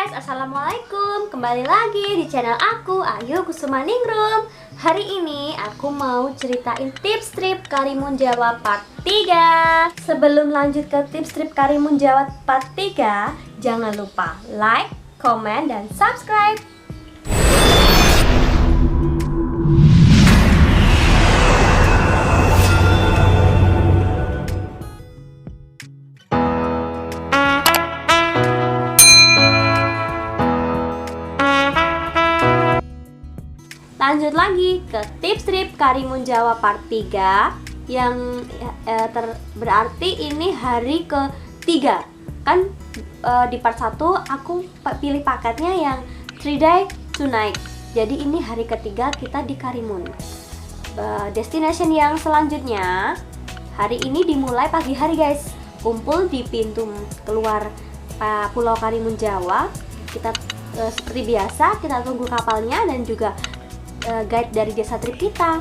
guys, assalamualaikum. Kembali lagi di channel aku, Ayu Kusumaningrum. Hari ini aku mau ceritain tips trip Karimun Jawa part 3. Sebelum lanjut ke tips trip Karimun Jawa part 3, jangan lupa like, komen, dan subscribe. Lanjut lagi ke tips trip Karimun Jawa part 3 yang berarti ini hari ketiga. Kan di part 1 aku pilih paketnya yang 3 day 2 night. Jadi ini hari ketiga kita di Karimun. Destination yang selanjutnya hari ini dimulai pagi hari guys. Kumpul di pintu keluar Pulau Karimun Jawa. Kita seperti biasa kita tunggu kapalnya dan juga guide dari jasa trip kita.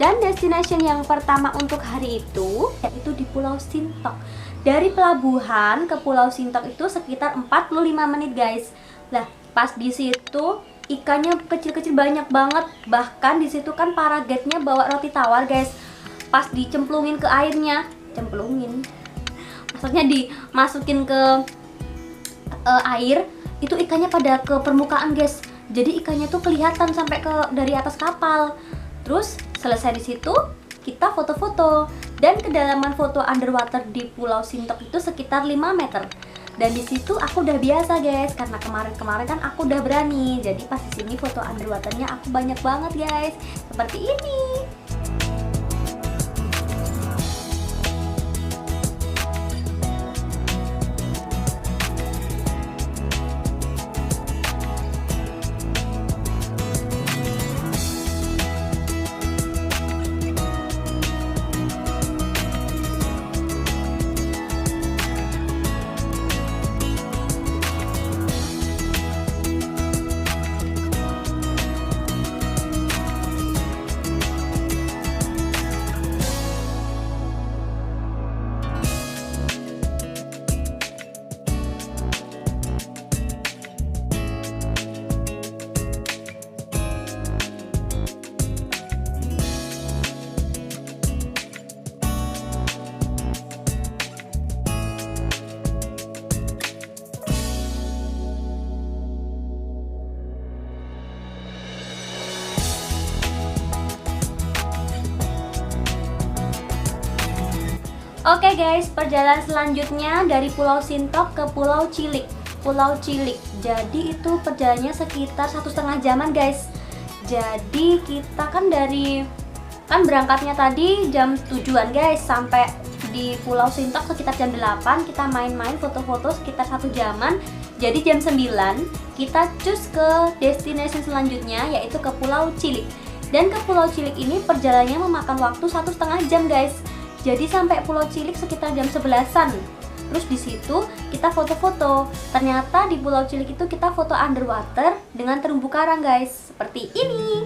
Dan destination yang pertama untuk hari itu yaitu di Pulau Sintok. Dari pelabuhan ke Pulau Sintok itu sekitar 45 menit guys. Nah, pas di situ ikannya kecil-kecil banyak banget. Bahkan di situ kan para guide-nya bawa roti tawar guys. Pas dicemplungin ke airnya, maksudnya dimasukin ke air, itu ikannya pada ke permukaan guys. Jadi ikannya tuh kelihatan sampai dari atas kapal. Terus selesai di situ kita foto-foto, dan kedalaman foto underwater di Pulau Sintok itu sekitar 5 meter. Dan di situ aku udah biasa guys, karena kemarin kan aku udah berani. Jadi pas di sini foto underwaternya aku banyak banget guys, seperti ini. Oke guys, perjalanan selanjutnya dari Pulau Sintok ke Pulau Cilik. Jadi itu perjalanannya sekitar 1,5 jaman guys. Jadi kita kan berangkatnya tadi jam 7-an guys, sampai di Pulau Sintok sekitar jam 8. Kita main-main foto-foto sekitar 1 jaman. Jadi jam 9 kita cus ke destination selanjutnya, yaitu ke Pulau Cilik. Dan ke Pulau Cilik ini perjalanannya memakan waktu 1,5 jam guys. Jadi sampai Pulau Cilik sekitar jam 11-an. Terus di situ kita foto-foto. Ternyata di Pulau Cilik itu kita foto underwater dengan terumbu karang guys, seperti ini.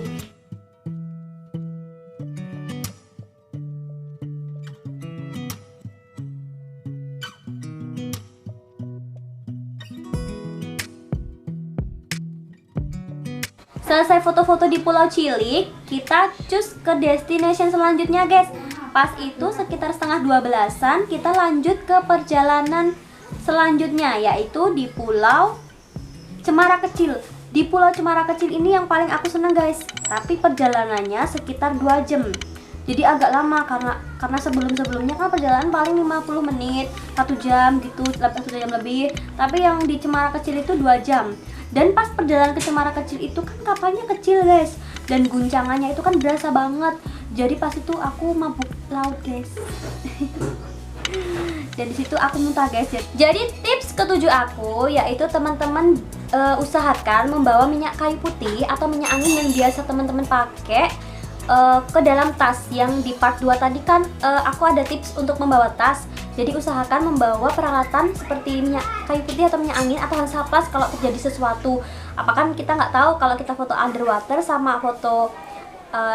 Selesai foto-foto di Pulau Cilik, kita cus ke destination selanjutnya guys. Pas itu sekitar 11:30-an kita lanjut ke perjalanan selanjutnya, yaitu di Pulau Cemara Kecil. Di Pulau Cemara Kecil ini yang paling aku seneng guys, tapi perjalanannya sekitar 2 jam. Jadi agak lama karena sebelumnya kan perjalanan paling 50 menit, 1 jam gitu, 1 jam lebih. Tapi yang di Cemara Kecil itu 2 jam. Dan pas perjalanan ke Cemara Kecil itu kan kapalnya kecil guys, dan guncangannya itu kan berasa banget. Jadi pas itu aku mabuk laut guys. Dan di situ aku muntah guys. Jadi tips ketujuh aku yaitu teman-teman usahakan membawa minyak kayu putih atau minyak angin yang biasa teman-teman pakai ke dalam tas. Yang di part 2 tadi kan aku ada tips untuk membawa tas. Jadi usahakan membawa peralatan seperti minyak kayu putih atau minyak angin atau Hansaplast kalau terjadi sesuatu. Apakah kita nggak tahu kalau kita foto underwater sama foto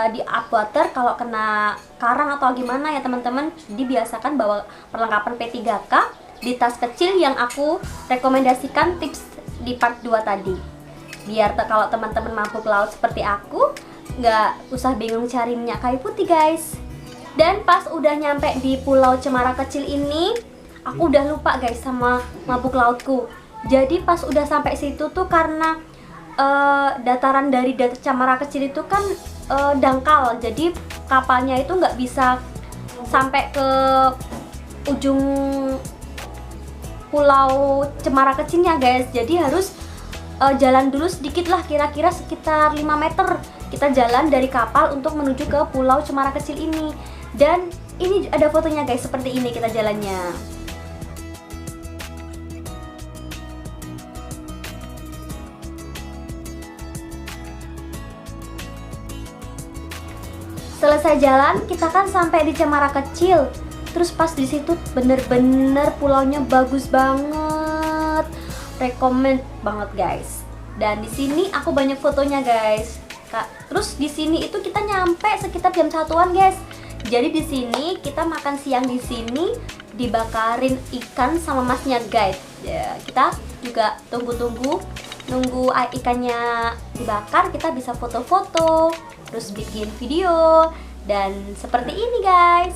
di upwater kalau kena karang atau gimana ya teman-teman. Dibiasakan bawa perlengkapan P3K di tas kecil yang aku rekomendasikan tips di part 2 tadi. Biar kalau teman-teman mabuk laut seperti aku nggak usah bingung cari minyak kayu putih guys. Dan pas udah nyampe di Pulau Cemara Kecil ini, aku udah lupa guys sama mabuk lautku. Jadi pas udah sampai situ tuh karena dataran dari Cemara Kecil itu kan dangkal, jadi kapalnya itu nggak bisa sampai ke ujung Pulau Cemara Kecilnya guys. Jadi harus jalan dulu sedikit lah, kira-kira sekitar 5 meter kita jalan dari kapal untuk menuju ke Pulau Cemara Kecil ini. Dan ini ada fotonya guys, seperti ini kita jalannya. Selesai jalan, kita kan sampai di Cemara Kecil. Terus pas di situ bener-bener pulaunya bagus banget, recommend banget guys. Dan di sini aku banyak fotonya guys. Terus di sini itu kita nyampe sekitar jam 1-an guys. Jadi di sini kita makan siang di sini, dibakarin ikan sama masnya guys. Ya, kita juga nunggu ikannya dibakar, kita bisa foto-foto, terus bikin video dan seperti ini guys.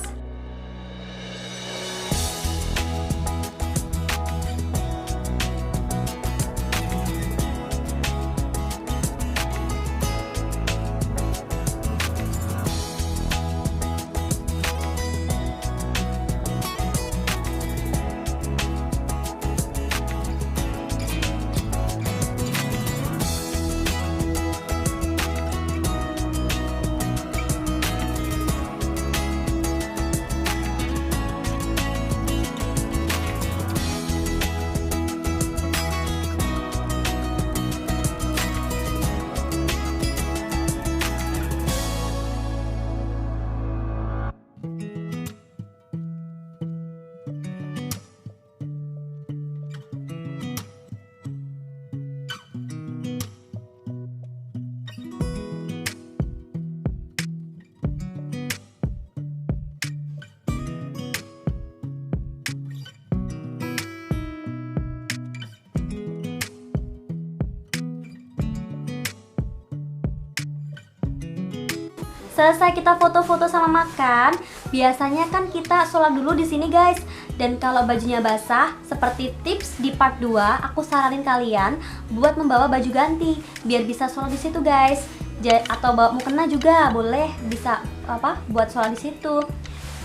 Selesai kita foto-foto sama makan, biasanya kan kita sholat dulu di sini guys. Dan kalau bajunya basah, seperti tips di part 2, aku saranin kalian buat membawa baju ganti biar bisa sholat di situ guys. Atau bawa mukena juga boleh, bisa buat sholat di situ.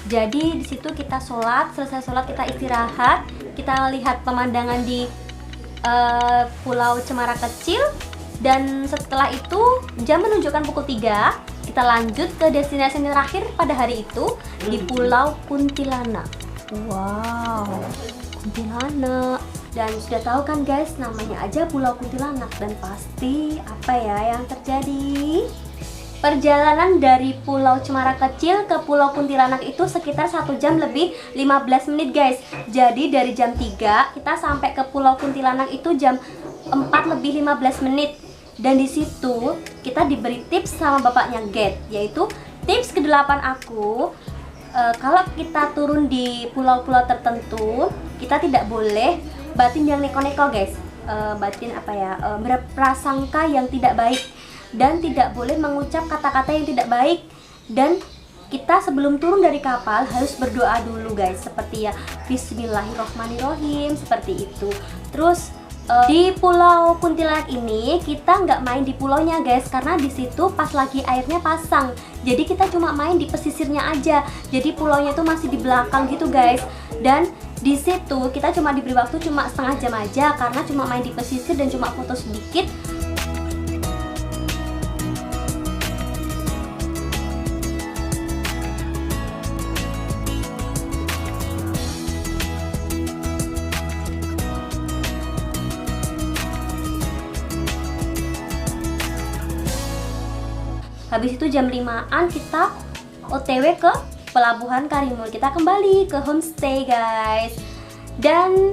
Jadi di situ kita sholat, selesai sholat kita istirahat, kita lihat pemandangan di Pulau Cemara Kecil. Dan setelah itu jam menunjukkan pukul 3, kita lanjut ke destinasi terakhir pada hari itu di Pulau Kuntilanak. Wow, Kuntilanak. Dan sudah tahu kan guys, namanya aja Pulau Kuntilanak. Dan pasti apa ya yang terjadi? Perjalanan dari Pulau Cemara Kecil ke Pulau Kuntilanak itu sekitar 1 jam lebih 15 menit guys. Jadi dari jam 3 kita sampai ke Pulau Kuntilanak itu jam 4 lebih 15 menit. Dan di situ kita diberi tips sama bapaknya Get, yaitu tips ke-8 aku. Kalau kita turun di pulau-pulau tertentu, kita tidak boleh batin yang neko-neko guys. Batin berprasangka yang tidak baik, dan tidak boleh mengucap kata-kata yang tidak baik. Dan kita sebelum turun dari kapal harus berdoa dulu guys, seperti ya Bismillahirrohmanirrohim, seperti itu. Terus di Pulau Kuntilanak ini kita nggak main di pulaunya guys, karena di situ pas lagi airnya pasang. Jadi kita cuma main di pesisirnya aja. Jadi pulaunya itu masih di belakang gitu guys. Dan di situ kita cuma diberi waktu cuma setengah jam aja, karena cuma main di pesisir dan cuma foto sedikit. Habis itu jam 5-an kita OTW ke Pelabuhan Karimun. Kita kembali ke homestay guys. Dan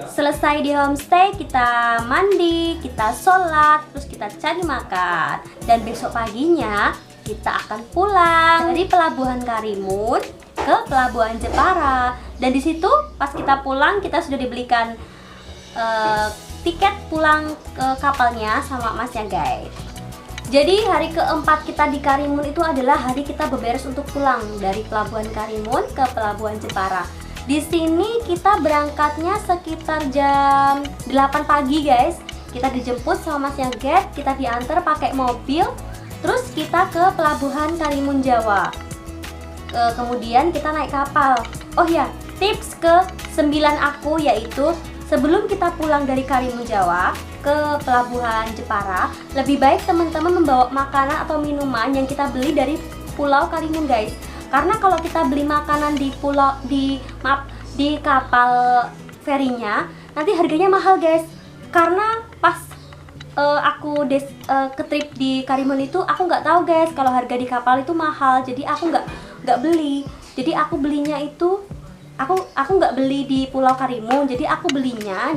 selesai di homestay kita mandi, kita sholat, terus kita cari makan. Dan besok paginya kita akan pulang dari Pelabuhan Karimun ke Pelabuhan Jepara. Dan di situ pas kita pulang kita sudah dibelikan tiket pulang ke kapalnya sama masnya guys. Jadi hari keempat kita di Karimun itu adalah hari kita beberes untuk pulang dari Pelabuhan Karimun ke Pelabuhan Jepara. Di sini kita berangkatnya sekitar jam 8 pagi guys. Kita dijemput sama Masnya Get, kita diantar pakai mobil, terus kita ke Pelabuhan Karimun Jawa. Kemudian kita naik kapal. Oh ya, tips ke 9 aku yaitu sebelum kita pulang dari Karimun Jawa ke Pelabuhan Jepara, lebih baik teman-teman membawa makanan atau minuman yang kita beli dari Pulau Karimun guys. Karena kalau kita beli makanan di kapal ferinya, nanti harganya mahal guys. Karena pas aku ke trip di Karimun itu aku nggak tahu guys kalau harga di kapal itu mahal, jadi aku nggak beli. Jadi aku belinya itu aku nggak beli di Pulau Karimun, jadi aku belinya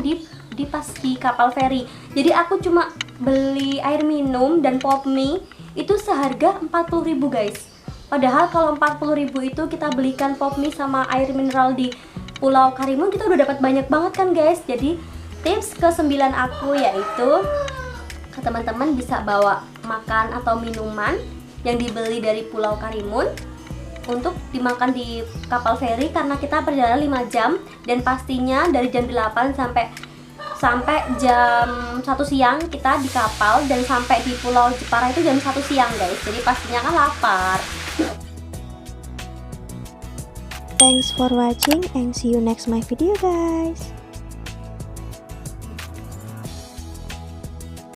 pas di kapal feri. Jadi aku cuma beli air minum dan pop mie itu seharga 40.000 guys. Padahal kalau 40.000 itu kita belikan pop mie sama air mineral di Pulau Karimun, kita udah dapat banyak banget kan guys. Jadi tips ke 9 aku yaitu teman-teman bisa bawa makan atau minuman yang dibeli dari Pulau Karimun untuk dimakan di kapal feri, karena kita perjalanan 5 jam dan pastinya dari jam 8 sampai jam 1 siang kita di kapal, dan sampai di Pulau Jepara itu jam 1 siang guys. Jadi pastinya kan lapar. Thanks for watching and see you next my video guys.